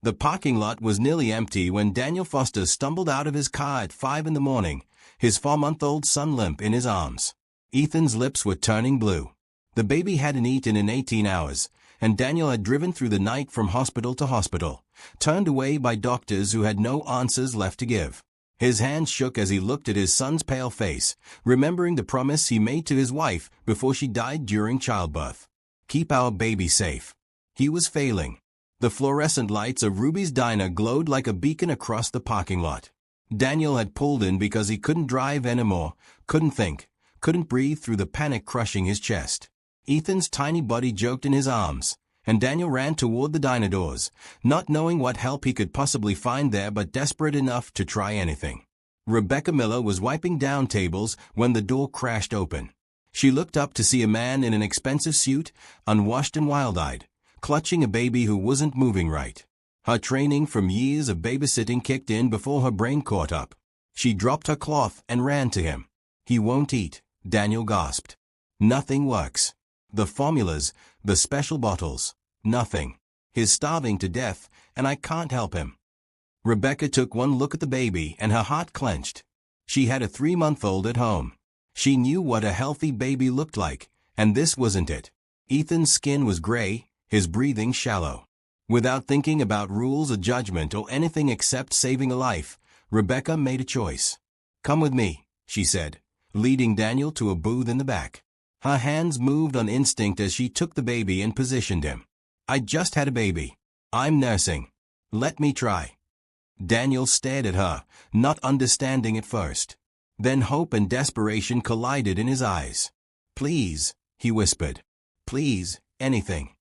The parking lot was nearly empty when Daniel Foster stumbled out of his car at 5 in the morning, his 4-month-old son limp in his arms. Ethan's lips were turning blue. The baby hadn't eaten in 18 hours, and Daniel had driven through the night from hospital to hospital, turned away by doctors who had no answers left to give. His hands shook as he looked at his son's pale face, remembering the promise he made to his wife before she died during childbirth. Keep our baby safe. He was failing. The fluorescent lights of Ruby's diner glowed like a beacon across the parking lot. Daniel had pulled in because he couldn't drive anymore, couldn't think, couldn't breathe through the panic crushing his chest. Ethan's tiny body joked in his arms, and Daniel ran toward the diner doors, not knowing what help he could possibly find there but desperate enough to try anything. Rebecca Miller was wiping down tables when the door crashed open. She looked up to see a man in an expensive suit, unwashed and wild-eyed, clutching a baby who wasn't moving right. Her training from years of babysitting kicked in before her brain caught up. She dropped her cloth and ran to him. "He won't eat," Daniel gasped. "Nothing works. The formulas, the special bottles, nothing. He's starving to death, and I can't help him." Rebecca took one look at the baby and her heart clenched. She had a 3-month-old at home. She knew what a healthy baby looked like, and this wasn't it. Ethan's skin was gray, his breathing shallow. Without thinking about rules or judgment or anything except saving a life, Rebecca made a choice. "Come with me," she said, leading Daniel to a booth in the back. Her hands moved on instinct as she took the baby and positioned him. "I just had a baby. I'm nursing. Let me try." Daniel stared at her, not understanding at first. Then hope and desperation collided in his eyes. "Please," he whispered. "Please, anything."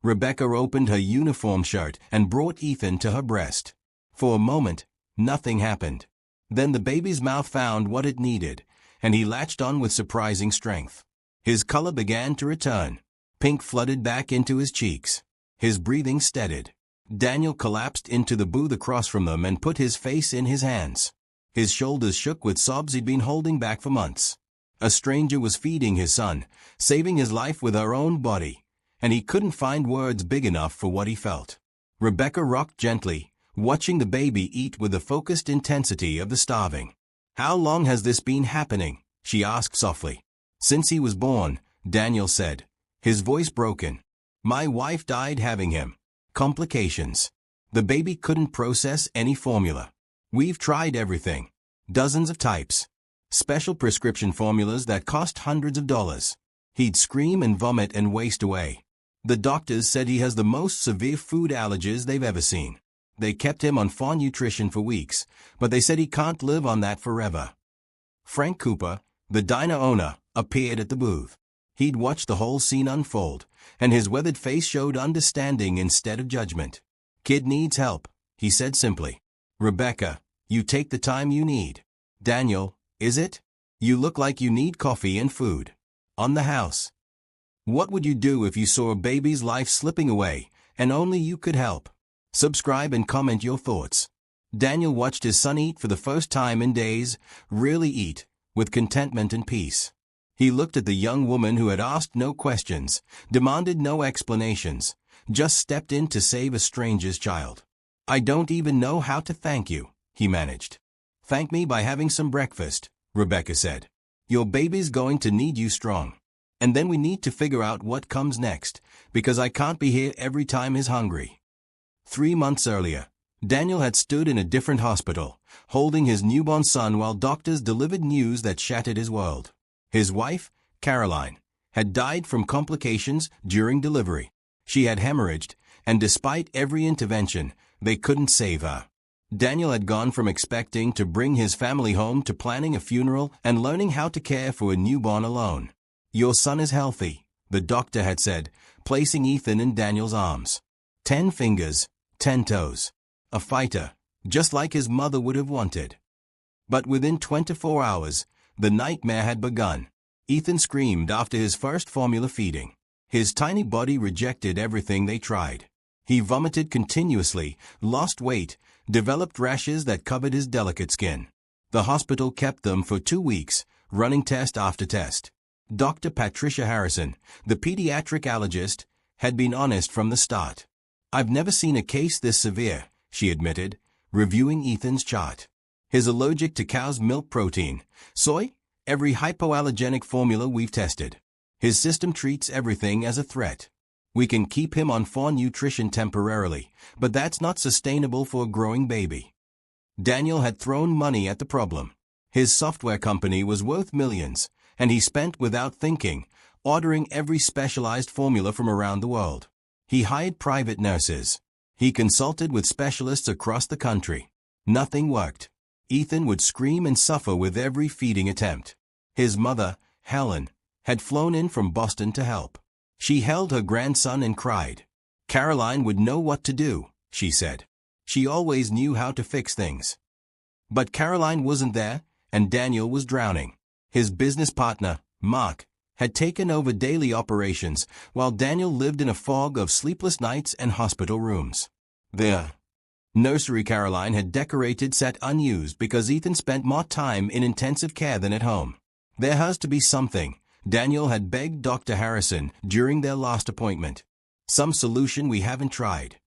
Rebecca opened her uniform shirt and brought Ethan to her breast. For a moment, nothing happened. Then the baby's mouth found what it needed, and he latched on with surprising strength. His color began to return. Pink flooded back into his cheeks. His breathing steadied. Daniel collapsed into the booth across from them and put his face in his hands. His shoulders shook with sobs he'd been holding back for months. A stranger was feeding his son, saving his life with her own body, and he couldn't find words big enough for what he felt. Rebecca rocked gently, watching the baby eat with the focused intensity of the starving. "How long has this been happening?" she asked softly. "Since he was born," Daniel said, his voice broken. "My wife died having him. Complications. The baby couldn't process any formula. We've tried everything. Dozens of types. Special prescription formulas that cost hundreds of dollars. He'd scream and vomit and waste away. The doctors said he has the most severe food allergies they've ever seen. They kept him on fawn nutrition for weeks, but they said he can't live on that forever." Frank Cooper, the diner owner, appeared at the booth. He'd watched the whole scene unfold, and his weathered face showed understanding instead of judgment. "Kid needs help," he said simply. "Rebecca, you take the time you need. Daniel, is it? You look like you need coffee and food. On the house. What would you do if you saw a baby's life slipping away, and only you could help?" Subscribe and comment your thoughts. Daniel watched his son eat for the first time in days, really eat, with contentment and peace. He looked at the young woman who had asked no questions, demanded no explanations, just stepped in to save a stranger's child. "I don't even know how to thank you," he managed. "Thank me by having some breakfast," Rebecca said. "Your baby's going to need you strong. And then we need to figure out what comes next, because I can't be here every time he's hungry." 3 months earlier, Daniel had stood in a different hospital, holding his newborn son while doctors delivered news that shattered his world. His wife, Caroline, had died from complications during delivery. She had hemorrhaged, and despite every intervention, they couldn't save her. Daniel had gone from expecting to bring his family home to planning a funeral and learning how to care for a newborn alone. "Your son is healthy," the doctor had said, placing Ethan in Daniel's arms. 10 fingers, 10 toes. A fighter, just like his mother would have wanted. But within 24 hours, the nightmare had begun. Ethan screamed after his first formula feeding. His tiny body rejected everything they tried. He vomited continuously, lost weight, developed rashes that covered his delicate skin. The hospital kept them for 2 weeks, running test after test. Dr. Patricia Harrison, the pediatric allergist, had been honest from the start. I've never seen a case this severe, she admitted, reviewing Ethan's chart. He's allergic to cow's milk protein, soy, every hypoallergenic formula we've tested. His system treats everything as a threat. We can keep him on fawn nutrition temporarily, but that's not sustainable for a growing baby. Daniel had thrown money at the problem. His software company was worth millions, and he spent without thinking, ordering every specialized formula from around the world. He hired private nurses. He consulted with specialists across the country. Nothing worked. Ethan would scream and suffer with every feeding attempt. His mother, Helen, had flown in from Boston to help. She held her grandson and cried. Caroline would know what to do, she said. She always knew how to fix things. But Caroline wasn't there, and Daniel was drowning. His business partner, Mark, had taken over daily operations, while Daniel lived in a fog of sleepless nights and hospital rooms. The nursery Caroline had decorated sat unused because Ethan spent more time in intensive care than at home. There has to be something, Daniel had begged Dr. Harrison during their last appointment. Some solution we haven't tried.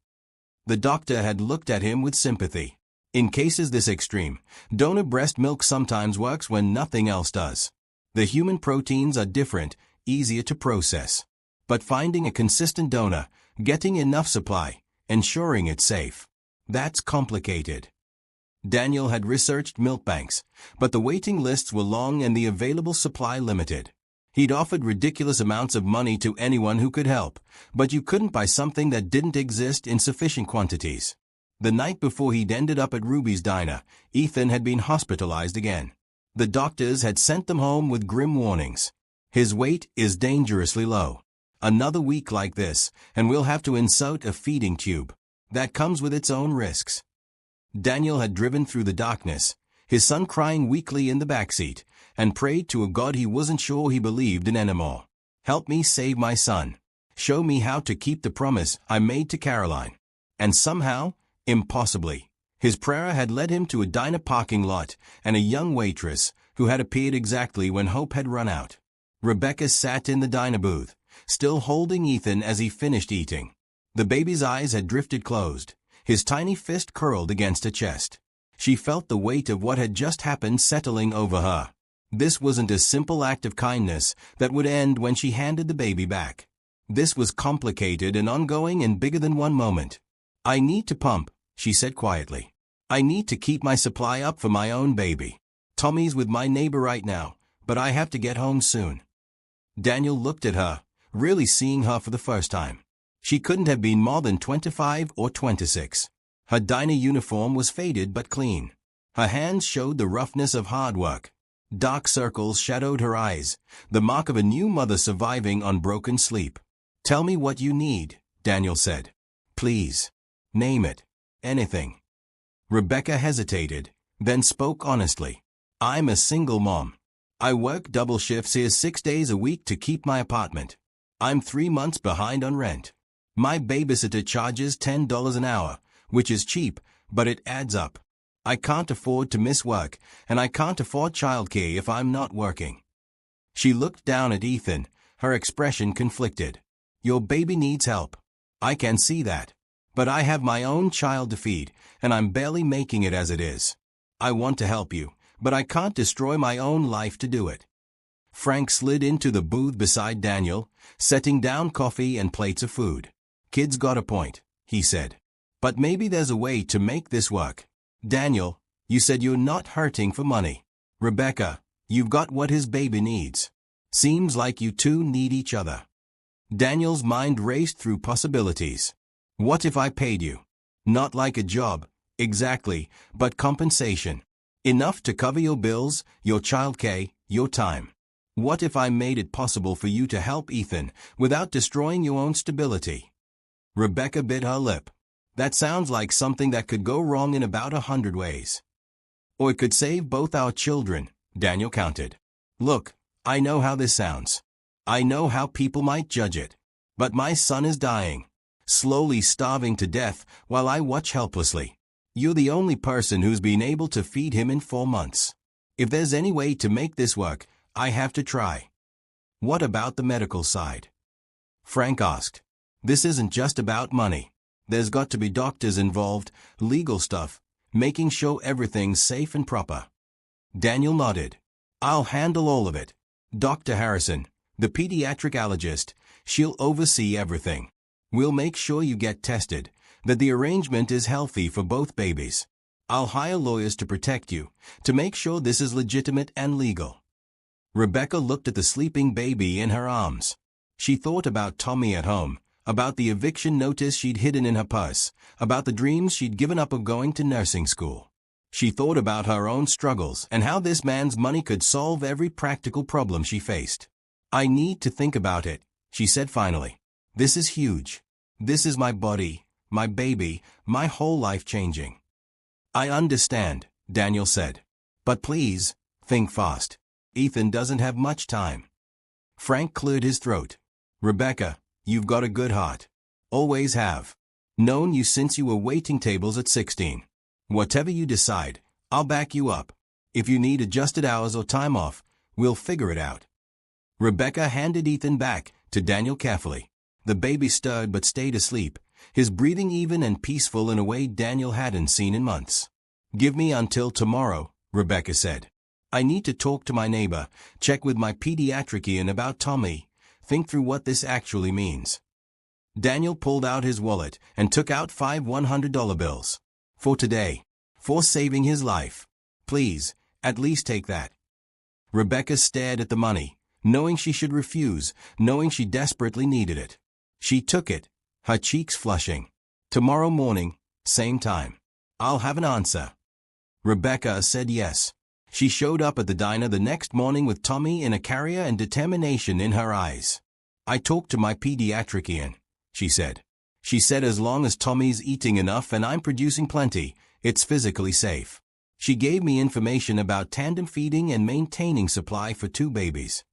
The doctor had looked at him with sympathy. In cases this extreme, donor breast milk sometimes works when nothing else does. The human proteins are different, easier to process. But finding a consistent donor, getting enough supply, ensuring it's safe, that's complicated. Daniel had researched milk banks, but the waiting lists were long and the available supply limited. He'd offered ridiculous amounts of money to anyone who could help, but you couldn't buy something that didn't exist in sufficient quantities. The night before he'd ended up at Ruby's diner, Ethan had been hospitalized again. The doctors had sent them home with grim warnings. His weight is dangerously low. Another week like this, and we'll have to insert a feeding tube. That comes with its own risks. Daniel had driven through the darkness, his son crying weakly in the backseat, and prayed to a God he wasn't sure he believed in anymore. Help me save my son. Show me how to keep the promise I made to Caroline. And somehow, impossibly, his prayer had led him to a diner parking lot and a young waitress who had appeared exactly when hope had run out. Rebecca sat in the diner booth, still holding Ethan as he finished eating. The baby's eyes had drifted closed, his tiny fist curled against her chest. She felt the weight of what had just happened settling over her. This wasn't a simple act of kindness that would end when she handed the baby back. This was complicated and ongoing and bigger than one moment. I need to pump, she said quietly. I need to keep my supply up for my own baby. Tommy's with my neighbor right now, but I have to get home soon. Daniel looked at her, really seeing her for the first time. She couldn't have been more than 25 or 26. Her diner uniform was faded but clean. Her hands showed the roughness of hard work. Dark circles shadowed her eyes, the mark of a new mother surviving on broken sleep. Tell me what you need, Daniel said. Please. Name it. Anything. Rebecca hesitated, then spoke honestly. I'm a single mom. I work double shifts here 6 days a week to keep my apartment. I'm 3 months behind on rent. My babysitter charges $10 an hour, which is cheap, but it adds up. I can't afford to miss work, and I can't afford childcare if I'm not working. She looked down at Ethan, her expression conflicted. Your baby needs help. I can see that. But I have my own child to feed, and I'm barely making it as it is. I want to help you, but I can't destroy my own life to do it. Frank slid into the booth beside Daniel, setting down coffee and plates of food. Kid's got a point, he said. But maybe there's a way to make this work. Daniel, you said you're not hurting for money. Rebecca, you've got what his baby needs. Seems like you two need each other. Daniel's mind raced through possibilities. What if I paid you? Not like a job, exactly, but compensation. Enough to cover your bills, your childcare, your time. What if I made it possible for you to help Ethan without destroying your own stability? Rebecca bit her lip. That sounds like something that could go wrong in about 100 ways. Or it could save both our children, Daniel countered. Look, I know how this sounds. I know how people might judge it. But my son is dying, slowly starving to death while I watch helplessly. You're the only person who's been able to feed him in 4 months. If there's any way to make this work, I have to try. What about the medical side? Frank asked. This isn't just about money. There's got to be doctors involved, legal stuff, making sure everything's safe and proper. Daniel nodded. I'll handle all of it. Dr. Harrison, the pediatric allergist, she'll oversee everything. We'll make sure you get tested, that the arrangement is healthy for both babies. I'll hire lawyers to protect you, to make sure this is legitimate and legal. Rebecca looked at the sleeping baby in her arms. She thought about Tommy at home, about the eviction notice she'd hidden in her purse, about the dreams she'd given up of going to nursing school. She thought about her own struggles and how this man's money could solve every practical problem she faced. I need to think about it, she said finally. This is huge. This is my body, my baby, my whole life changing. I understand, Daniel said. But please, think fast. Ethan doesn't have much time. Frank cleared his throat. Rebecca, you've got a good heart. Always have. Known you since you were waiting tables at 16. Whatever you decide, I'll back you up. If you need adjusted hours or time off, we'll figure it out. Rebecca handed Ethan back to Daniel carefully. The baby stirred but stayed asleep, his breathing even and peaceful in a way Daniel hadn't seen in months. Give me until tomorrow, Rebecca said. I need to talk to my neighbor, check with my pediatrician about Tommy, think through what this actually means. Daniel pulled out his wallet and took out 5 $100 bills. For today. For saving his life. Please, at least take that. Rebecca stared at the money, knowing she should refuse, knowing she desperately needed it. She took it, her cheeks flushing. Tomorrow morning, same time. I'll have an answer. Rebecca said yes. She showed up at the diner the next morning with Tommy in a carrier and determination in her eyes. I talked to my pediatrician, she said. She said as long as Tommy's eating enough and I'm producing plenty, it's physically safe. She gave me information about tandem feeding and maintaining supply for 2 babies.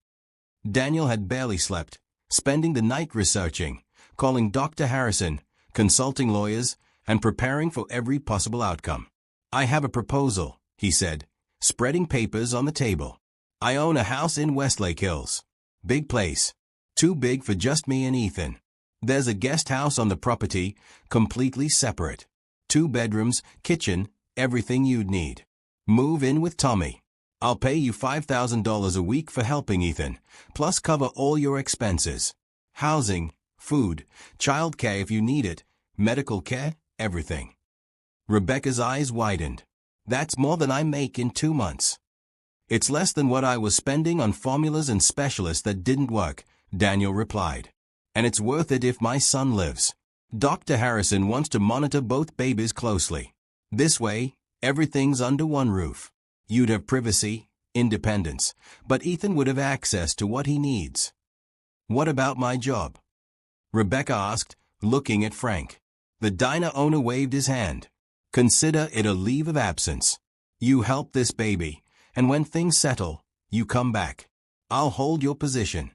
Daniel had barely slept, spending the night researching, calling Dr. Harrison, consulting lawyers, and preparing for every possible outcome. I have a proposal, he said, spreading papers on the table. I own a house in Westlake Hills. Big place. Too big for just me and Ethan. There's a guest house on the property, completely separate. 2 bedrooms, kitchen, everything you'd need. Move in with Tommy. I'll pay you $5,000 a week for helping Ethan, plus cover all your expenses. Housing, food, childcare if you need it, medical care, everything. Rebecca's eyes widened. That's more than I make in 2 months. It's less than what I was spending on formulas and specialists that didn't work, Daniel replied. And it's worth it if my son lives. Dr. Harrison wants to monitor both babies closely. This way, everything's under one roof. You'd have privacy, independence, but Ethan would have access to what he needs. What about my job? Rebecca asked, looking at Frank. The diner owner waved his hand. Consider it a leave of absence. You help this baby, and when things settle, you come back. I'll hold your position.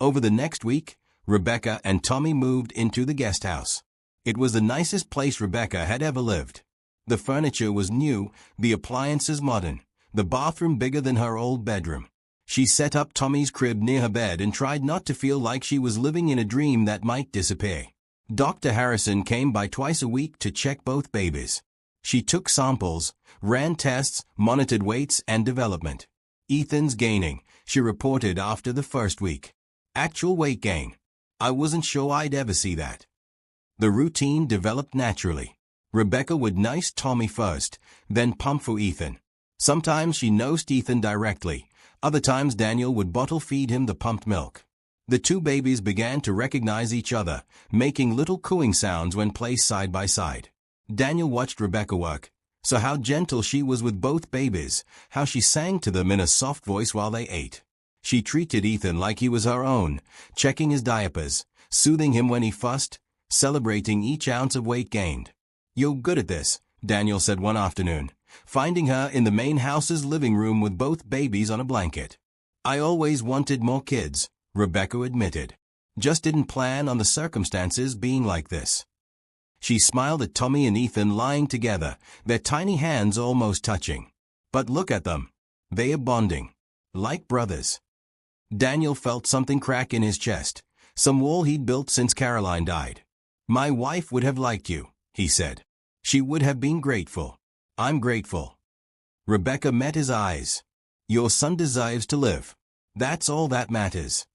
Over the next week, Rebecca and Tommy moved into the guest house. It was the nicest place Rebecca had ever lived. The furniture was new, the appliances modern, the bathroom bigger than her old bedroom. She set up Tommy's crib near her bed and tried not to feel like she was living in a dream that might disappear. Dr. Harrison came by twice a week to check both babies. She took samples, ran tests, monitored weights and development. Ethan's gaining, she reported after the first week. Actual weight gain. I wasn't sure I'd ever see that. The routine developed naturally. Rebecca would nurse Tommy first, then pump for Ethan. Sometimes she nursed Ethan directly, other times Daniel would bottle feed him the pumped milk. The 2 babies began to recognize each other, making little cooing sounds when placed side by side. Daniel watched Rebecca work, saw how gentle she was with both babies, how she sang to them in a soft voice while they ate. She treated Ethan like he was her own, checking his diapers, soothing him when he fussed, celebrating each ounce of weight gained. You're good at this, Daniel said one afternoon, finding her in the main house's living room with both babies on a blanket. I always wanted more kids, Rebecca admitted. Just didn't plan on the circumstances being like this. She smiled at Tommy and Ethan lying together, their tiny hands almost touching. But look at them. They are bonding. Like brothers. Daniel felt something crack in his chest, some wall he'd built since Caroline died. My wife would have liked you, he said. She would have been grateful. I'm grateful. Rebecca met his eyes. Your son deserves to live. That's all that matters.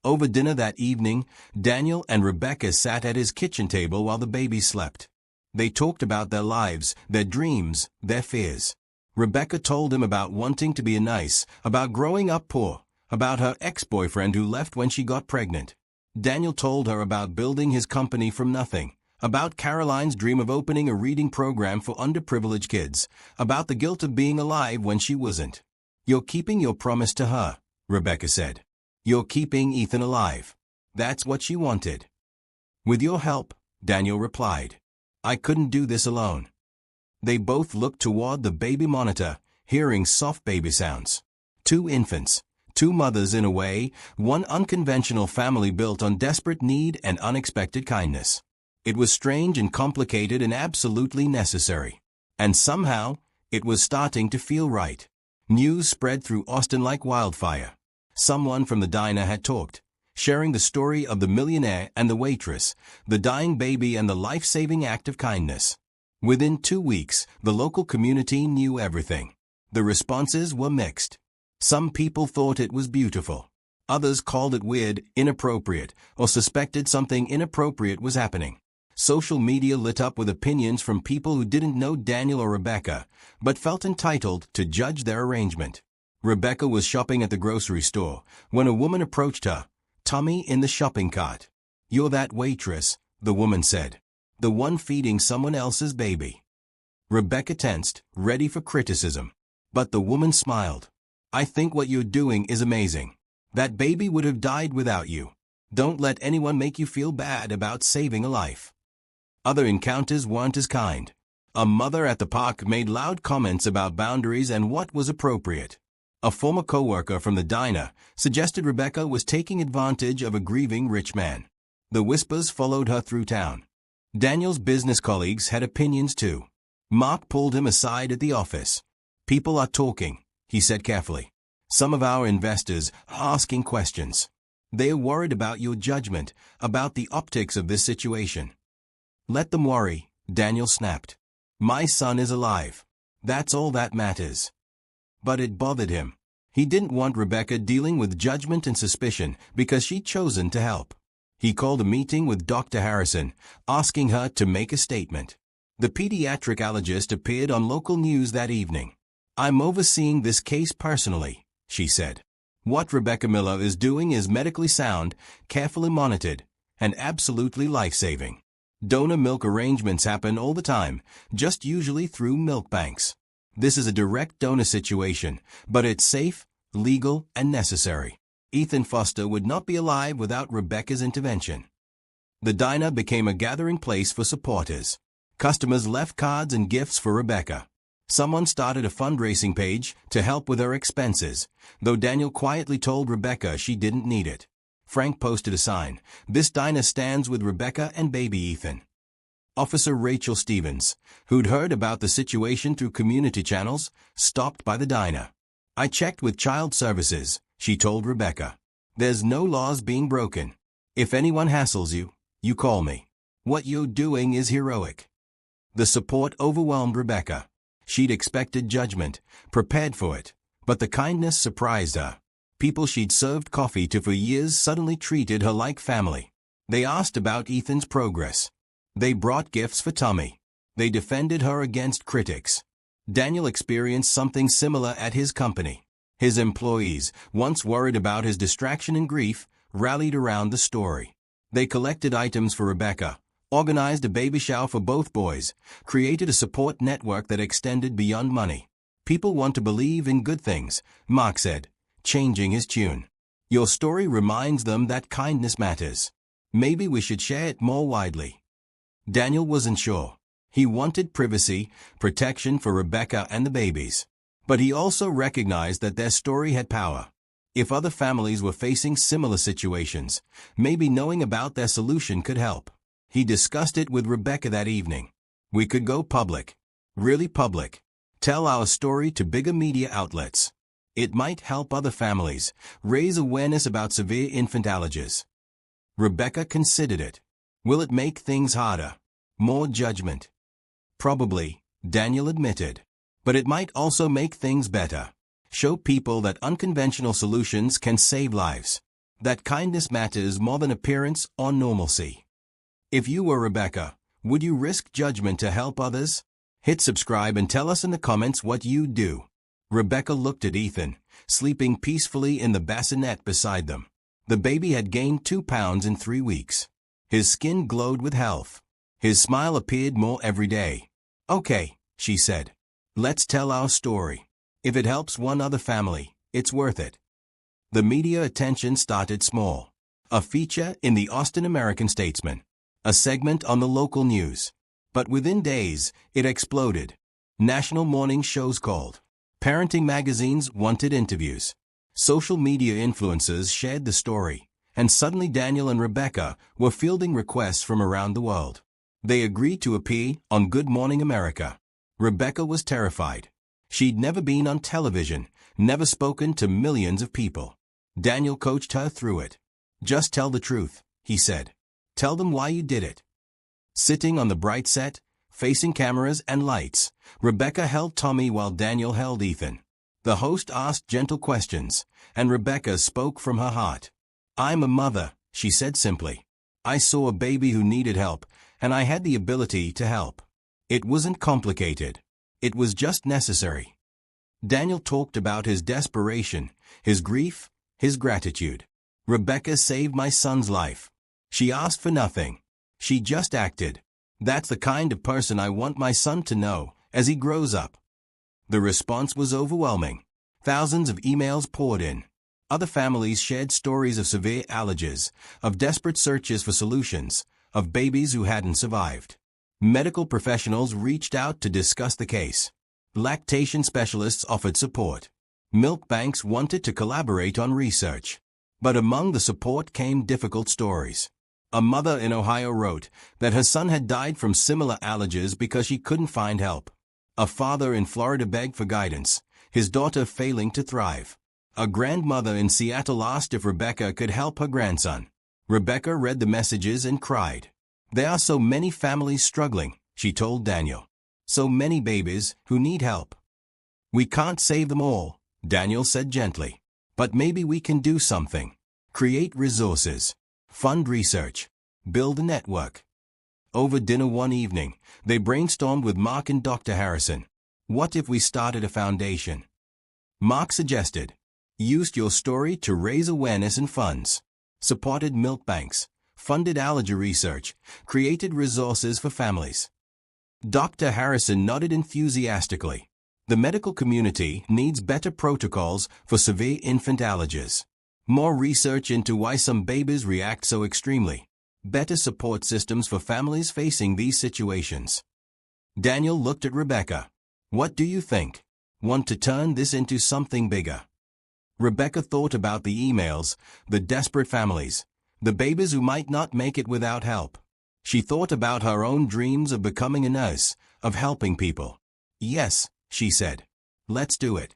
Over dinner that evening, Daniel and Rebecca sat at his kitchen table while the baby slept. They talked about their lives, their dreams, their fears. Rebecca told him about wanting to be a nurse, about growing up poor, about her ex-boyfriend who left when she got pregnant. Daniel told her about building his company from nothing, about Caroline's dream of opening a reading program for underprivileged kids, about the guilt of being alive when she wasn't. You're keeping your promise to her, Rebecca said. You're keeping Ethan alive. That's what she wanted. With your help, Daniel replied. I couldn't do this alone. They both looked toward the baby monitor, hearing soft baby sounds. 2 infants, 2 mothers in a way, one unconventional family built on desperate need and unexpected kindness. It was strange and complicated and absolutely necessary. And somehow, it was starting to feel right. News spread through Austin like wildfire. Someone from the diner had talked, sharing the story of the millionaire and the waitress, the dying baby and the life-saving act of kindness. Within 2 weeks, the local community knew everything. The responses were mixed. Some people thought it was beautiful. Others called it weird, inappropriate, or suspected something inappropriate was happening. Social media lit up with opinions from people who didn't know Daniel or Rebecca, but felt entitled to judge their arrangement. Rebecca was shopping at the grocery store when a woman approached her, tummy in the shopping cart. You're that waitress, the woman said. The one feeding someone else's baby. Rebecca tensed, ready for criticism. But the woman smiled. I think what you're doing is amazing. That baby would have died without you. Don't let anyone make you feel bad about saving a life. Other encounters weren't as kind. A mother at the park made loud comments about boundaries and what was appropriate. A former co-worker from the diner suggested Rebecca was taking advantage of a grieving rich man. The whispers followed her through town. Daniel's business colleagues had opinions too. Mark pulled him aside at the office. People are talking, he said carefully. Some of our investors are asking questions. They are worried about your judgment, about the optics of this situation. Let them worry, Daniel snapped. My son is alive. That's all that matters. But it bothered him. He didn't want Rebecca dealing with judgment and suspicion because she'd chosen to help. He called a meeting with Dr. Harrison, asking her to make a statement. The pediatric allergist appeared on local news that evening. I'm overseeing this case personally, she said. What Rebecca Miller is doing is medically sound, carefully monitored, and absolutely life-saving. Donor milk arrangements happen all the time, just usually through milk banks. This is a direct donor situation, but it's safe, legal, and necessary. Ethan Foster would not be alive without Rebecca's intervention. The diner became a gathering place for supporters. Customers left cards and gifts for Rebecca. Someone started a fundraising page to help with her expenses, though Daniel quietly told Rebecca she didn't need it. Frank posted a sign, "This diner stands with Rebecca and baby Ethan." Officer Rachel Stevens, who'd heard about the situation through community channels, stopped by the diner. I checked with Child Services, she told Rebecca. There's no laws being broken. If anyone hassles you, you call me. What you're doing is heroic. The support overwhelmed Rebecca. She'd expected judgment, prepared for it, but the kindness surprised her. People she'd served coffee to for years suddenly treated her like family. They asked about Ethan's progress. They brought gifts for Tommy. They defended her against critics. Daniel experienced something similar at his company. His employees, once worried about his distraction and grief, rallied around the story. They collected items for Rebecca, organized a baby shower for both boys, created a support network that extended beyond money. People want to believe in good things, Mark said, changing his tune. Your story reminds them that kindness matters. Maybe we should share it more widely. Daniel wasn't sure. He wanted privacy, protection for Rebecca and the babies. But he also recognized that their story had power. If other families were facing similar situations, maybe knowing about their solution could help. He discussed it with Rebecca that evening. We could go public. Really public. Tell our story to bigger media outlets. It might help other families, raise awareness about severe infant allergies. Rebecca considered it. Will it make things harder? More judgment? Probably, Daniel admitted. But it might also make things better. Show people that unconventional solutions can save lives. That kindness matters more than appearance or normalcy. If you were Rebecca, would you risk judgment to help others? Hit subscribe and tell us in the comments what you'd do. Rebecca looked at Ethan, sleeping peacefully in the bassinet beside them. The baby had gained 2 pounds in 3 weeks. His skin glowed with health. His smile appeared more every day. Okay, she said. Let's tell our story. If it helps one other family, it's worth it. The media attention started small. A feature in the Austin American-Statesman. A segment on the local news. But within days, it exploded. National morning shows called. Parenting magazines wanted interviews. Social media influencers shared the story. And suddenly Daniel and Rebecca were fielding requests from around the world. They agreed to appear on Good Morning America. Rebecca was terrified. She'd never been on television, never spoken to millions of people. Daniel coached her through it. Just tell the truth, he said. Tell them why you did it. Sitting on the bright set, facing cameras and lights, Rebecca held Tommy while Daniel held Ethan. The host asked gentle questions, and Rebecca spoke from her heart. I'm a mother, she said simply. I saw a baby who needed help, and I had the ability to help. It wasn't complicated. It was just necessary. Daniel talked about his desperation, his grief, his gratitude. Rebecca saved my son's life. She asked for nothing. She just acted. That's the kind of person I want my son to know as he grows up. The response was overwhelming. Thousands of emails poured in. Other families shared stories of severe allergies, of desperate searches for solutions, of babies who hadn't survived. Medical professionals reached out to discuss the case. Lactation specialists offered support. Milk banks wanted to collaborate on research. But among the support came difficult stories. A mother in Ohio wrote that her son had died from similar allergies because she couldn't find help. A father in Florida begged for guidance, his daughter failing to thrive. A grandmother in Seattle asked if Rebecca could help her grandson. Rebecca read the messages and cried. There are so many families struggling, she told Daniel. So many babies who need help. We can't save them all, Daniel said gently. But maybe we can do something. Create resources. Fund research. Build a network. Over dinner one evening, they brainstormed with Mark and Dr. Harrison. What if we started a foundation? Mark suggested. Used your story to raise awareness and funds. Supported milk banks. Funded allergy research. Created resources for families. Dr. Harrison nodded enthusiastically. The medical community needs better protocols for severe infant allergies. More research into why some babies react so extremely. Better support systems for families facing these situations. Daniel looked at Rebecca. What do you think? Want to turn this into something bigger? Rebecca thought about the emails, the desperate families, the babies who might not make it without help. She thought about her own dreams of becoming a nurse, of helping people. Yes, she said. Let's do it.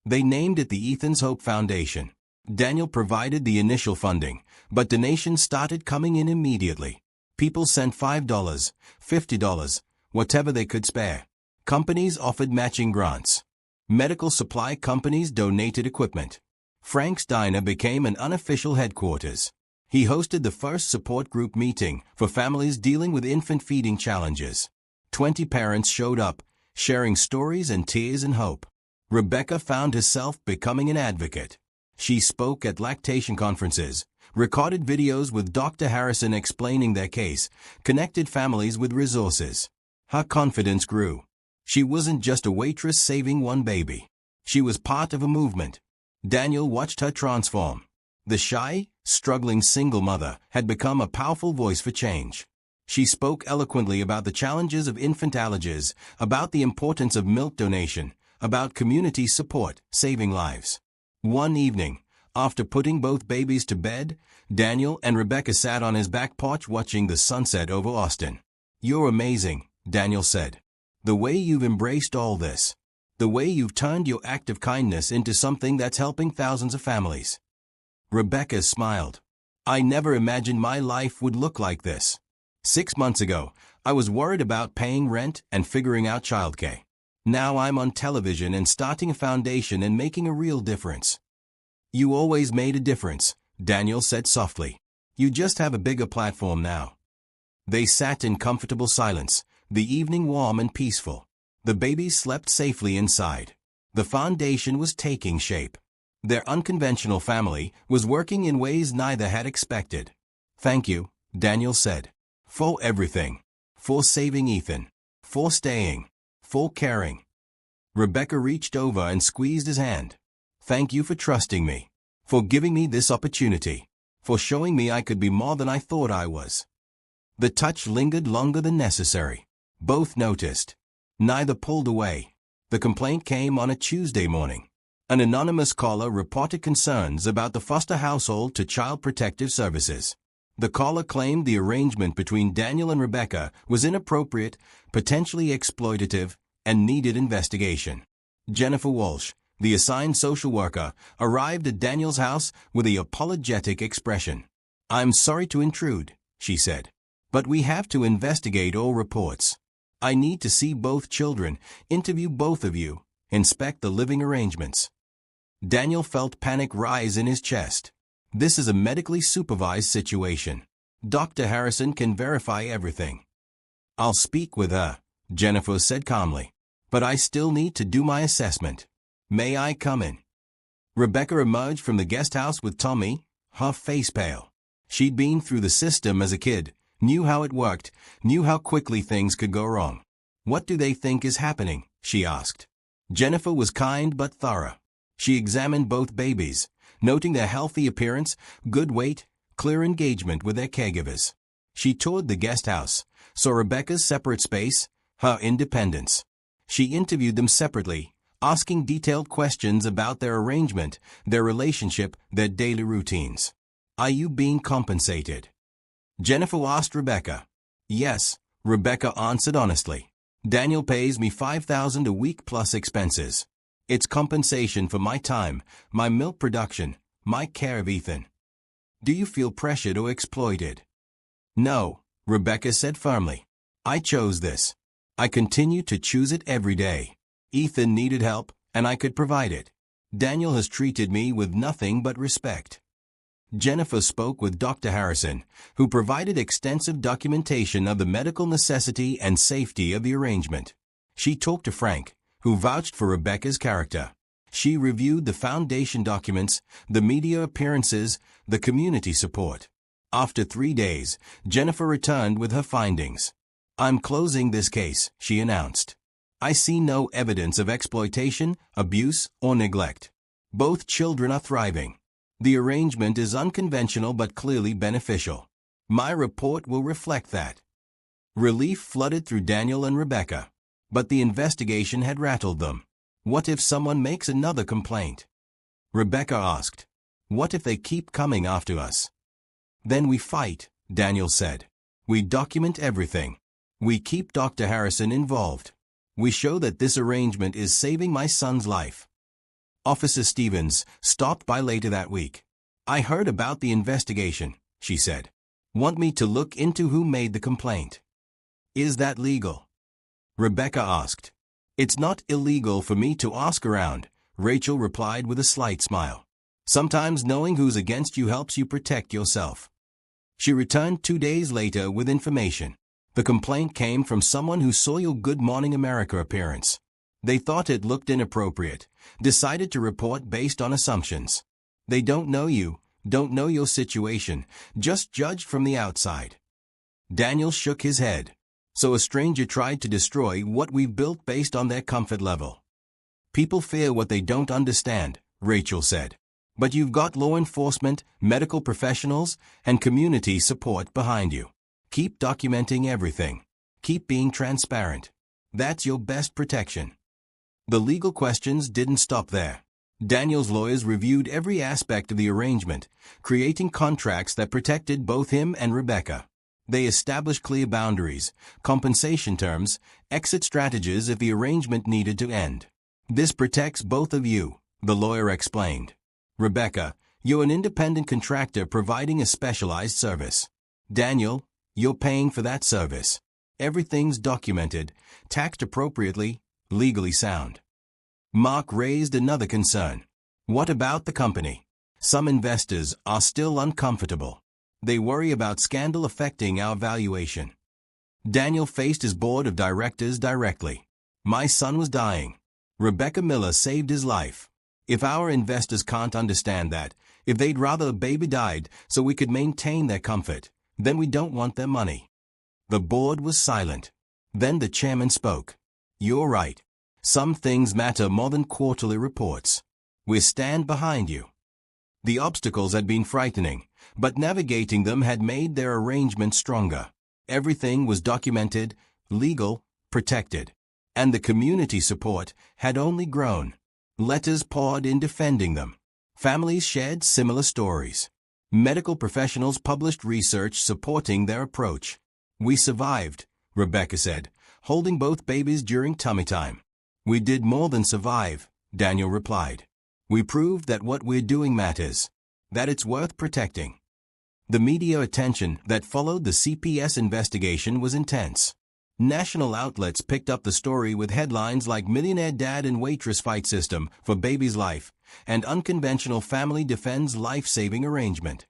They named it the Ethan's Hope Foundation. Daniel provided the initial funding, but donations started coming in immediately. People sent $5, $50, whatever they could spare. Companies offered matching grants. Medical supply companies donated equipment. Frank's Diner became an unofficial headquarters. He hosted the first support group meeting for families dealing with infant feeding challenges. 20 parents showed up, sharing stories and tears and hope. Rebecca found herself becoming an advocate. She spoke at lactation conferences, recorded videos with Dr. Harrison explaining their case, connected families with resources. Her confidence grew. She wasn't just a waitress saving one baby. She was part of a movement. Daniel watched her transform. The shy, struggling single mother had become a powerful voice for change. She spoke eloquently about the challenges of infant allergies, about the importance of milk donation, about community support, saving lives. One evening, after putting both babies to bed, Daniel and Rebecca sat on his back porch watching the sunset over Austin. You're amazing, Daniel said. The way you've embraced all this. The way you've turned your act of kindness into something that's helping thousands of families. Rebecca smiled. I never imagined my life would look like this. 6 months ago, I was worried about paying rent and figuring out childcare. Now I'm on television and starting a foundation and making a real difference." "You always made a difference," Daniel said softly. "You just have a bigger platform now." They sat in comfortable silence, the evening warm and peaceful. The babies slept safely inside. The foundation was taking shape. Their unconventional family was working in ways neither had expected. "Thank you," Daniel said, "for everything. For saving Ethan. For staying. For caring." Rebecca reached over and squeezed his hand. "Thank you for trusting me. For giving me this opportunity. For showing me I could be more than I thought I was." The touch lingered longer than necessary. Both noticed. Neither pulled away. The complaint came on a Tuesday morning. An anonymous caller reported concerns about the foster household to Child Protective Services. The caller claimed the arrangement between Daniel and Rebecca was inappropriate, potentially exploitative, and needed investigation. Jennifer Walsh, the assigned social worker, arrived at Daniel's house with an apologetic expression. "I'm sorry to intrude," she said, "but we have to investigate all reports. I need to see both children, interview both of you, inspect the living arrangements." Daniel felt panic rise in his chest. This is a medically supervised situation. Dr. Harrison can verify everything. "I'll speak with her," Jennifer said calmly. "But I still need to do my assessment. May I come in?" Rebecca emerged from the guest house with Tommy, her face pale. She'd been through the system as a kid, knew how it worked, knew how quickly things could go wrong. "What do they think is happening?" she asked. Jennifer was kind but thorough. She examined both babies, noting their healthy appearance, good weight, clear engagement with their caregivers. She toured the guest house, saw Rebecca's separate space, her independence. She interviewed them separately, asking detailed questions about their arrangement, their relationship, their daily routines. "Are you being compensated?" Jennifer asked Rebecca. "Yes," Rebecca answered honestly. "Daniel pays me $5,000 a week plus expenses. It's compensation for my time, my milk production, my care of Ethan." "Do you feel pressured or exploited?" "No," Rebecca said firmly. "I chose this. I continue to choose it every day. Ethan needed help, and I could provide it. Daniel has treated me with nothing but respect." Jennifer spoke with Dr. Harrison, who provided extensive documentation of the medical necessity and safety of the arrangement. She talked to Frank, who vouched for Rebecca's character. She reviewed the foundation documents, the media appearances, the community support. After 3 days, Jennifer returned with her findings. "I'm closing this case," she announced. "I see no evidence of exploitation, abuse, or neglect. Both children are thriving. The arrangement is unconventional but clearly beneficial. My report will reflect that." Relief flooded through Daniel and Rebecca. But the investigation had rattled them. What if someone makes another complaint? Rebecca asked. "What if they keep coming after us?" "Then we fight," Daniel said. "We document everything. We keep Dr. Harrison involved. We show that this arrangement is saving my son's life." Officer Stevens stopped by later that week. "I heard about the investigation," she said. "Want me to look into who made the complaint?" "Is that legal?" Rebecca asked. "It's not illegal for me to ask around," Rachel replied with a slight smile. "Sometimes knowing who's against you helps you protect yourself." She returned 2 days later with information. The complaint came from someone who saw your Good Morning America appearance. They thought it looked inappropriate, decided to report based on assumptions. They don't know you, don't know your situation, just judged from the outside. Daniel shook his head. "So a stranger tried to destroy what we've built based on their comfort level." "People fear what they don't understand," Rachel said. "But you've got law enforcement, medical professionals, and community support behind you. Keep documenting everything. Keep being transparent. That's your best protection." The legal questions didn't stop there. Daniel's lawyers reviewed every aspect of the arrangement, creating contracts that protected both him and Rebecca. They established clear boundaries, compensation terms, exit strategies if the arrangement needed to end. "This protects both of you," the lawyer explained. "Rebecca, you're an independent contractor providing a specialized service. Daniel, You're paying for that service. Everything's documented, taxed appropriately, legally sound. Mark raised another concern. What about the company? Some investors are still uncomfortable. They worry about scandal affecting our valuation. Daniel faced his board of directors directly. My son was dying. Rebecca Miller saved his life. If our investors can't understand that, if they'd rather a baby died so we could maintain their comfort, then we don't want their money. The board was silent. Then the chairman spoke. You're right. Some things matter more than quarterly reports. We stand behind you. The obstacles had been frightening, but navigating them had made their arrangement stronger. Everything was documented, legal, protected. And the community support had only grown. Letters poured in defending them. Families shared similar stories. Medical professionals published research supporting their approach. We survived, Rebecca said, holding both babies during tummy time. We did more than survive, Daniel replied. We proved that what we're doing matters, that it's worth protecting. The media attention that followed the CPS investigation was intense. National outlets picked up the story with headlines like Millionaire Dad and Waitress Fight System for Baby's Life and Unconventional Family Defends Life-Saving Arrangement.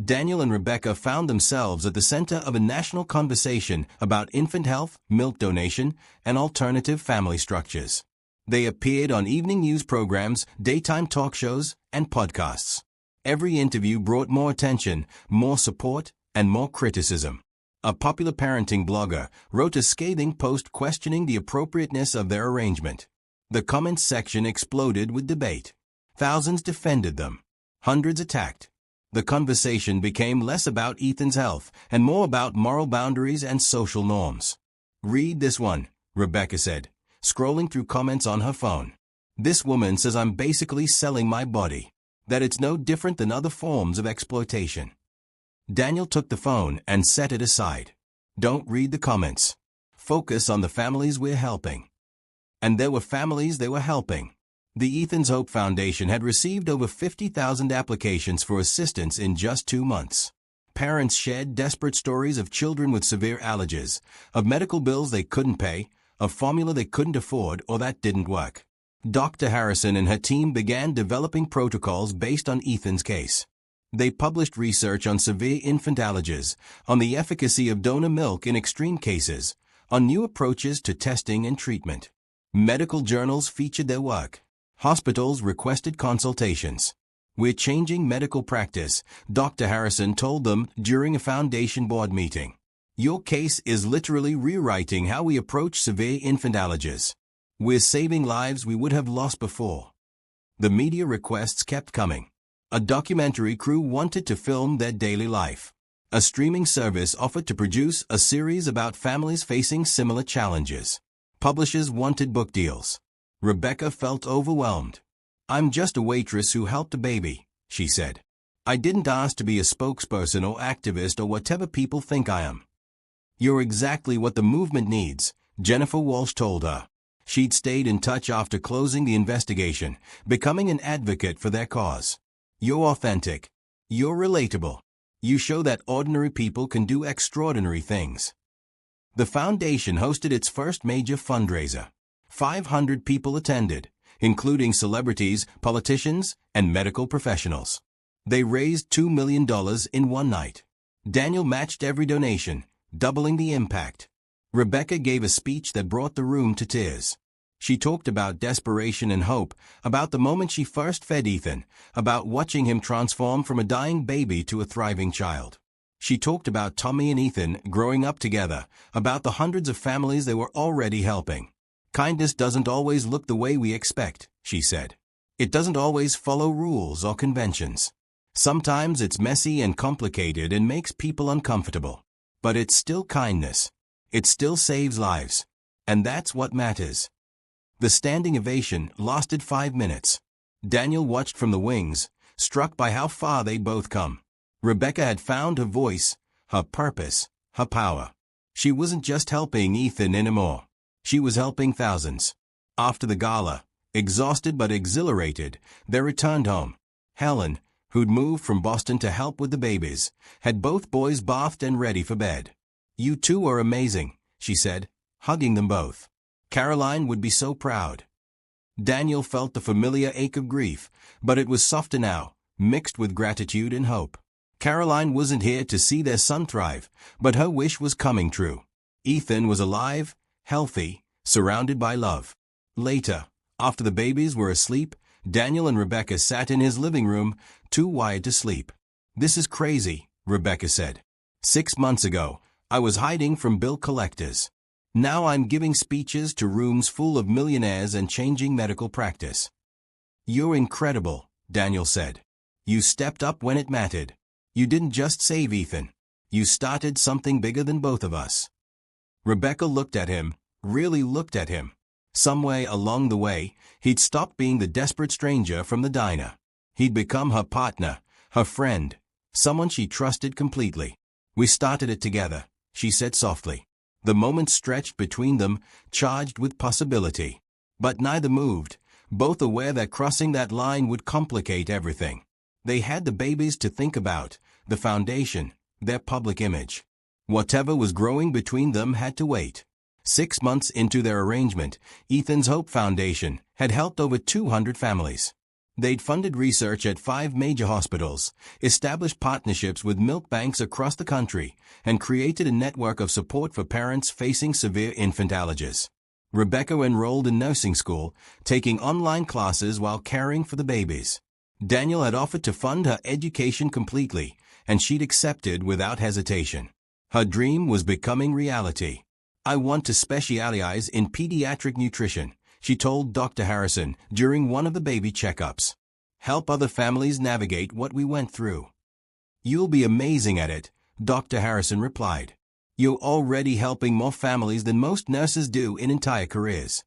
Daniel and Rebecca found themselves at the center of a national conversation about infant health, milk donation, and alternative family structures. They appeared on evening news programs, daytime talk shows, and podcasts. Every interview brought more attention, more support, and more criticism. A popular parenting blogger wrote a scathing post questioning the appropriateness of their arrangement. The comments section exploded with debate. Thousands defended them. Hundreds attacked. The conversation became less about Ethan's health and more about moral boundaries and social norms. Read this one, Rebecca said, scrolling through comments on her phone. This woman says I'm basically selling my body, that it's no different than other forms of exploitation. Daniel took the phone and set it aside. Don't read the comments. Focus on the families we're helping. And there were families they were helping. The Ethan's Hope Foundation had received over 50,000 applications for assistance in just 2 months. Parents shared desperate stories of children with severe allergies, of medical bills they couldn't pay, of formula they couldn't afford or that didn't work. Dr. Harrison and her team began developing protocols based on Ethan's case. They published research on severe infant allergies, on the efficacy of donor milk in extreme cases, on new approaches to testing and treatment. Medical journals featured their work. Hospitals requested consultations. We're changing medical practice, Dr. Harrison told them during a foundation board meeting. Your case is literally rewriting how we approach severe infant allergies. We're saving lives we would have lost before. The media requests kept coming. A documentary crew wanted to film their daily life. A streaming service offered to produce a series about families facing similar challenges. Publishers wanted book deals. Rebecca felt overwhelmed. I'm just a waitress who helped a baby, she said. I didn't ask to be a spokesperson or activist or whatever people think I am. You're exactly what the movement needs, Jennifer Walsh told her. She'd stayed in touch after closing the investigation, becoming an advocate for their cause. You're authentic. You're relatable. You show that ordinary people can do extraordinary things. The foundation hosted its first major fundraiser. 500 people attended, including celebrities, politicians, and medical professionals. They raised $2 million in one night. Daniel matched every donation, doubling the impact. Rebecca gave a speech that brought the room to tears. She talked about desperation and hope, about the moment she first fed Ethan, about watching him transform from a dying baby to a thriving child. She talked about Tommy and Ethan growing up together, about the hundreds of families they were already helping. Kindness doesn't always look the way we expect, she said. It doesn't always follow rules or conventions. Sometimes it's messy and complicated and makes people uncomfortable. But it's still kindness. It still saves lives. And that's what matters. The standing ovation lasted 5 minutes. Daniel watched from the wings, struck by how far they'd both come. Rebecca had found her voice, her purpose, her power. She wasn't just helping Ethan anymore. She was helping thousands. After the gala, exhausted but exhilarated, they returned home. Helen, who'd moved from Boston to help with the babies, had both boys bathed and ready for bed. "You two are amazing," she said, hugging them both. Caroline would be so proud. Daniel felt the familiar ache of grief, but it was softer now, mixed with gratitude and hope. Caroline wasn't here to see their son thrive, but her wish was coming true. Ethan was alive, healthy, surrounded by love. Later, after the babies were asleep, Daniel and Rebecca sat in his living room, too wired to sleep. "This is crazy," Rebecca said. "6 months ago, I was hiding from bill collectors. Now I'm giving speeches to rooms full of millionaires and changing medical practice." "You're incredible," Daniel said. "You stepped up when it mattered. You didn't just save Ethan. You started something bigger than both of us." Rebecca looked at him, really looked at him. Somewhere along the way, he'd stopped being the desperate stranger from the diner. He'd become her partner, her friend, someone she trusted completely. "We started it together," she said softly. The moment stretched between them, charged with possibility. But neither moved, both aware that crossing that line would complicate everything. They had the babies to think about, the foundation, their public image. Whatever was growing between them had to wait. 6 months into their arrangement, Ethan's Hope Foundation had helped over 200 families. They'd funded research at 5 major hospitals, established partnerships with milk banks across the country, and created a network of support for parents facing severe infant allergies. Rebecca enrolled in nursing school, taking online classes while caring for the babies. Daniel had offered to fund her education completely, and she'd accepted without hesitation. Her dream was becoming reality. "I want to specialize in pediatric nutrition," she told Dr. Harrison during one of the baby checkups. "Help other families navigate what we went through." "You'll be amazing at it," Dr. Harrison replied. "You're already helping more families than most nurses do in entire careers."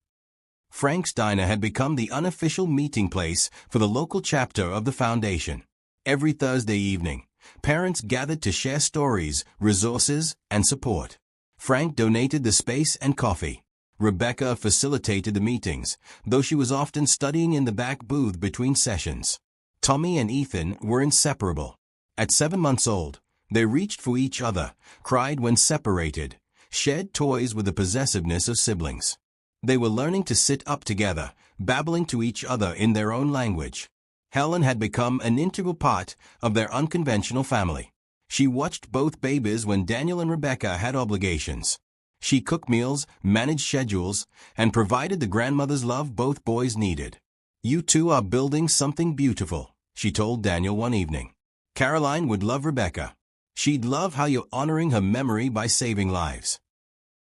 Frank's Diner had become the unofficial meeting place for the local chapter of the foundation. Every Thursday evening, parents gathered to share stories, resources, and support. Frank donated the space and coffee. Rebecca facilitated the meetings, though she was often studying in the back booth between sessions. Tommy and Ethan were inseparable. At 7 months old, they reached for each other, cried when separated, shared toys with the possessiveness of siblings. They were learning to sit up together, babbling to each other in their own language. Helen had become an integral part of their unconventional family. She watched both babies when Daniel and Rebecca had obligations. She cooked meals, managed schedules, and provided the grandmother's love both boys needed. "You two are building something beautiful," she told Daniel one evening. "Caroline would love Rebecca. She'd love how you're honoring her memory by saving lives."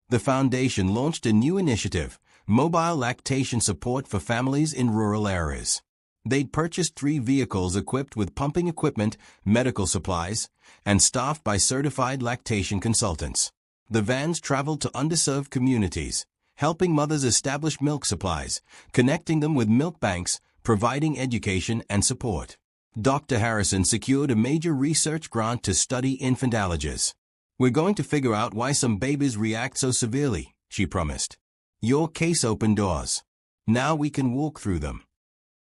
The foundation launched a new initiative, mobile lactation support for families in rural areas. They'd purchased 3 vehicles equipped with pumping equipment, medical supplies, and staffed by certified lactation consultants. The vans traveled to underserved communities, helping mothers establish milk supplies, connecting them with milk banks, providing education and support. Dr. Harrison secured a major research grant to study infant allergies. "We're going to figure out why some babies react so severely," she promised. "Your case opened doors. Now we can walk through them."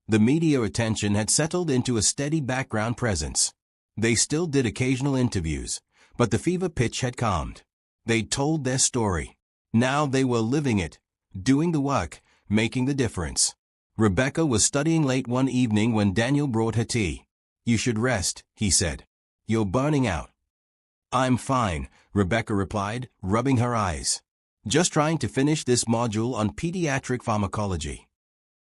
The media attention had settled into a steady background presence. They still did occasional interviews, but the fever pitch had calmed. They'd told their story. Now they were living it, doing the work, making the difference. Rebecca was studying late one evening when Daniel brought her tea. "You should rest," he said. "You're burning out." "I'm fine," Rebecca replied, rubbing her eyes. "Just trying to finish this module on pediatric pharmacology."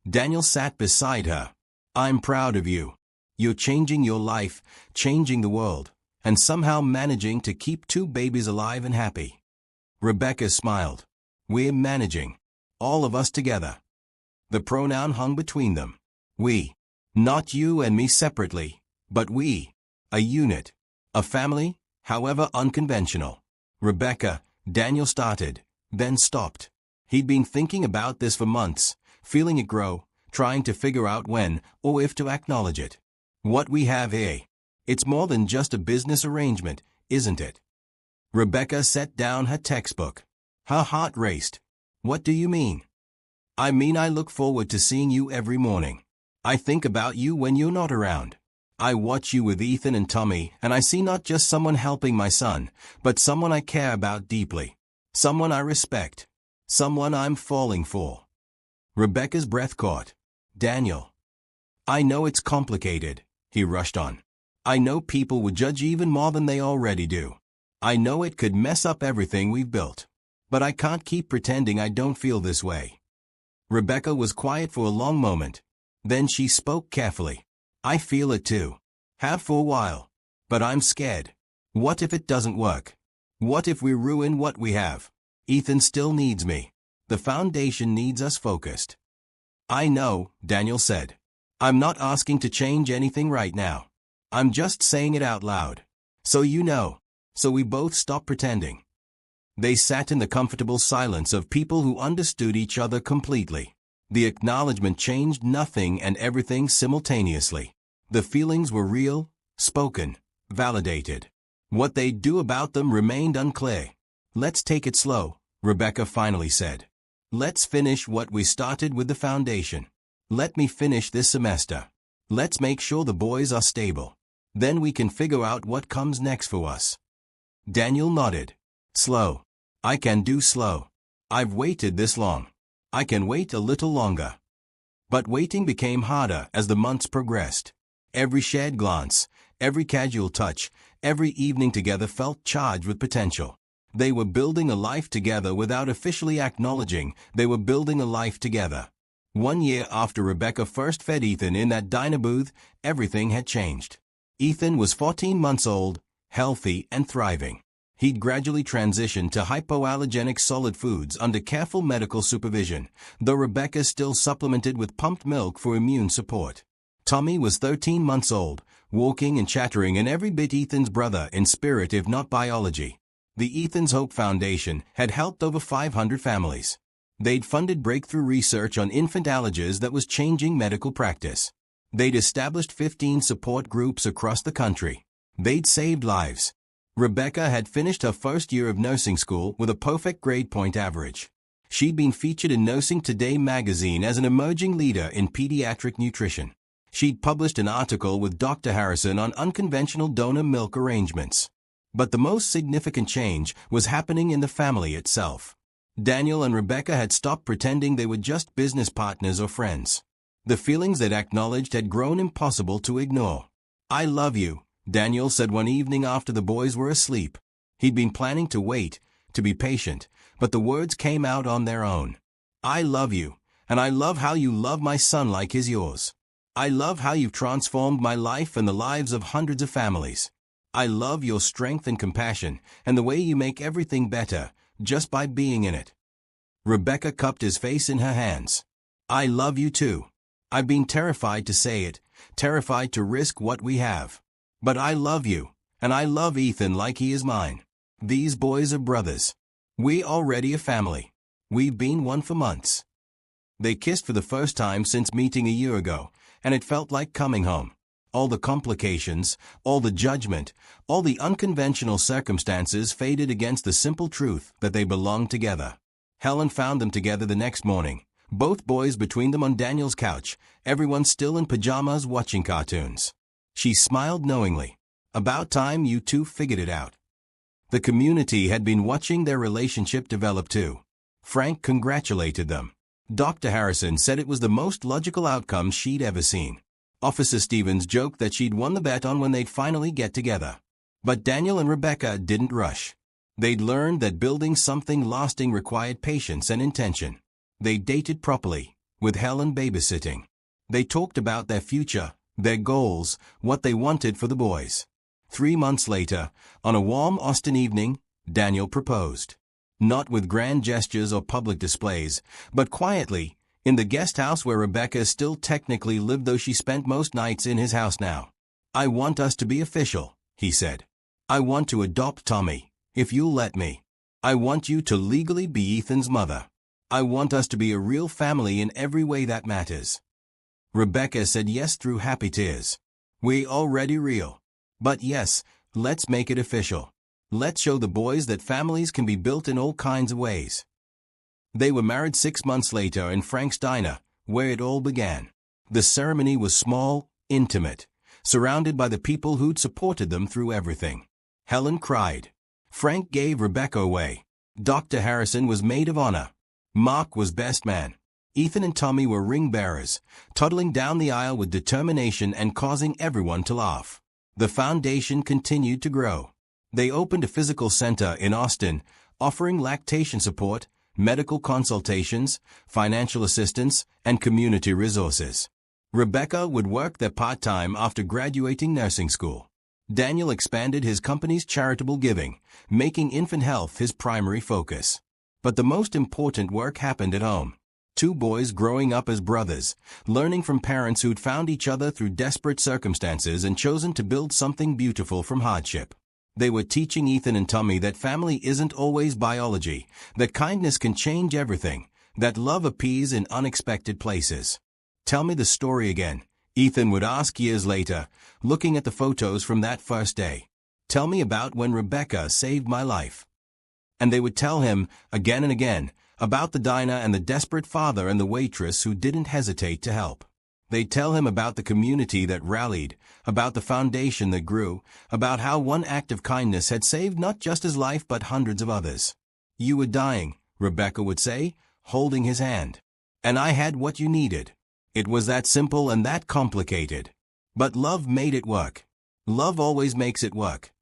Daniel sat beside her. "I'm proud of you. You're changing your life, changing the world, and somehow managing to keep 2 babies alive and happy." Rebecca smiled. "We're managing. All of us together." The pronoun hung between them. "We." Not you and me separately, but we. A unit. A family, however unconventional. "Rebecca," Daniel started, then stopped. He'd been thinking about this for months, feeling it grow, trying to figure out when or if to acknowledge it. "What we have here. It's more than just a business arrangement, isn't it?" Rebecca set down her textbook. Her heart raced. "What do you mean?" "I mean I look forward to seeing you every morning. I think about you when you're not around. I watch you with Ethan and Tommy, and I see not just someone helping my son, but someone I care about deeply. Someone I respect. Someone I'm falling for." Rebecca's breath caught. "Daniel." "I know it's complicated," he rushed on. "I know people would judge even more than they already do. I know it could mess up everything we've built. But I can't keep pretending I don't feel this way." Rebecca was quiet for a long moment. Then she spoke carefully. "I feel it too. Have for a while. But I'm scared. What if it doesn't work? What if we ruin what we have? Ethan still needs me. The foundation needs us focused." "I know," Daniel said. "I'm not asking to change anything right now. I'm just saying it out loud. So you know. So we both stop pretending." They sat in the comfortable silence of people who understood each other completely. The acknowledgement changed nothing and everything simultaneously. The feelings were real, spoken, validated. What they'd do about them remained unclear. "Let's take it slow," Rebecca finally said. "Let's finish what we started with the foundation. Let me finish this semester. Let's make sure the boys are stable. Then we can figure out what comes next for us." Daniel nodded. "Slow. I can do slow. I've waited this long. I can wait a little longer." But waiting became harder as the months progressed. Every shared glance, every casual touch, every evening together felt charged with potential. They were building a life together without officially acknowledging they were building a life together. 1 year after Rebecca first fed Ethan in that diner booth, everything had changed. Ethan was 14 months old, healthy and thriving. He'd gradually transitioned to hypoallergenic solid foods under careful medical supervision, though Rebecca still supplemented with pumped milk for immune support. Tommy was 13 months old, walking and chattering and every bit Ethan's brother in spirit if not biology. The Ethan's Hope Foundation had helped over 500 families. They'd funded breakthrough research on infant allergies that was changing medical practice. They'd established 15 support groups across the country. They'd saved lives. Rebecca had finished her first year of nursing school with a perfect grade point average. She'd been featured in Nursing Today magazine as an emerging leader in pediatric nutrition. She'd published an article with Dr. Harrison on unconventional donor milk arrangements. But the most significant change was happening in the family itself. Daniel and Rebecca had stopped pretending they were just business partners or friends. The feelings they'd acknowledged had grown impossible to ignore. "I love you," Daniel said one evening after the boys were asleep. He'd been planning to wait, to be patient, but the words came out on their own. "I love you, and I love how you love my son like he's yours. I love how you've transformed my life and the lives of hundreds of families. I love your strength and compassion, and the way you make everything better, just by being in it." Rebecca cupped his face in her hands. "I love you too. I've been terrified to say it, terrified to risk what we have. But I love you, and I love Ethan like he is mine. These boys are brothers. We're already a family. We've been one for months." They kissed for the first time since meeting a year ago, and it felt like coming home. All the complications, all the judgment, all the unconventional circumstances faded against the simple truth that they belonged together. Helen found them together the next morning, both boys between them on Daniel's couch, everyone still in pajamas watching cartoons. She smiled knowingly. "About time you two figured it out." The community had been watching their relationship develop too. Frank congratulated them. Dr. Harrison said it was the most logical outcome she'd ever seen. Officer Stevens joked that she'd won the bet on when they'd finally get together. But Daniel and Rebecca didn't rush. They'd learned that building something lasting required patience and intention. They dated properly, with Helen babysitting. They talked about their future, their goals, what they wanted for the boys. 3 months later, on a warm Austin evening, Daniel proposed. Not with grand gestures or public displays, but quietly, in the guest house where Rebecca still technically lived though she spent most nights in his house now. "I want us to be official," he said. "I want to adopt Tommy, if you'll let me. I want you to legally be Ethan's mother. I want us to be a real family in every way that matters." Rebecca said yes through happy tears. "We're already real. But yes, let's make it official. Let's show the boys that families can be built in all kinds of ways." They were married 6 months later in Frank's diner, where it all began. The ceremony was small, intimate. surrounded by the people who'd supported them through everything. Helen cried. Frank gave Rebecca away. Dr. Harrison was maid of honor. Mark was best man. Ethan and Tommy were ring bearers, toddling down the aisle with determination and causing everyone to laugh. The foundation continued to grow. They opened a physical center in Austin, offering lactation support, medical consultations, financial assistance, and community resources. Rebecca would work there part-time after graduating nursing school. Daniel expanded his company's charitable giving, making infant health his primary focus. But the most important work happened at home. Two boys growing up as brothers, learning from parents who'd found each other through desperate circumstances and chosen to build something beautiful from hardship. They were teaching Ethan and Tommy that family isn't always biology, that kindness can change everything, that love appears in unexpected places. Tell me the story again, Ethan would ask years later, looking at the photos from that first day. Tell me about when Rebecca saved my life. And they would tell him, again and again, about the diner and the desperate father and the waitress who didn't hesitate to help. They'd tell him about the community that rallied, about the foundation that grew, about how one act of kindness had saved not just his life but hundreds of others. You were dying, Rebecca would say, holding his hand. And I had what you needed. It was that simple and that complicated. But love made it work. Love always makes it work.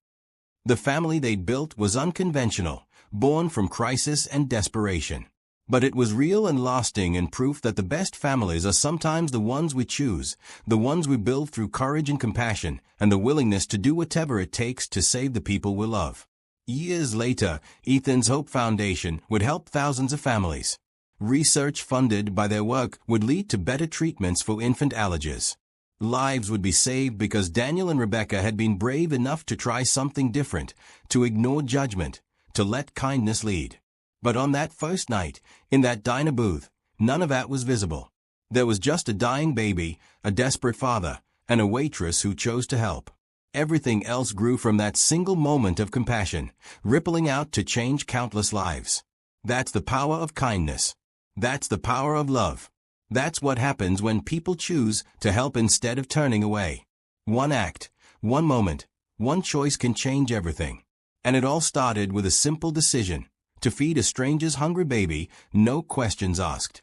The family they'd built was unconventional, born from crisis and desperation. But it was real and lasting and proof that the best families are sometimes the ones we choose, the ones we build through courage and compassion, and the willingness to do whatever it takes to save the people we love. Years later, Ethan's Hope Foundation would help thousands of families. Research funded by their work would lead to better treatments for infant allergies. Lives would be saved because Daniel and Rebecca had been brave enough to try something different, to ignore judgment, to let kindness lead. But on that first night, in that diner booth, none of that was visible. There was just a dying baby, a desperate father, and a waitress who chose to help. Everything else grew from that single moment of compassion, rippling out to change countless lives. That's the power of kindness. That's the power of love. That's what happens when people choose to help instead of turning away. One act, one moment, one choice can change everything. And it all started with a simple decision: to feed a stranger's hungry baby, no questions asked.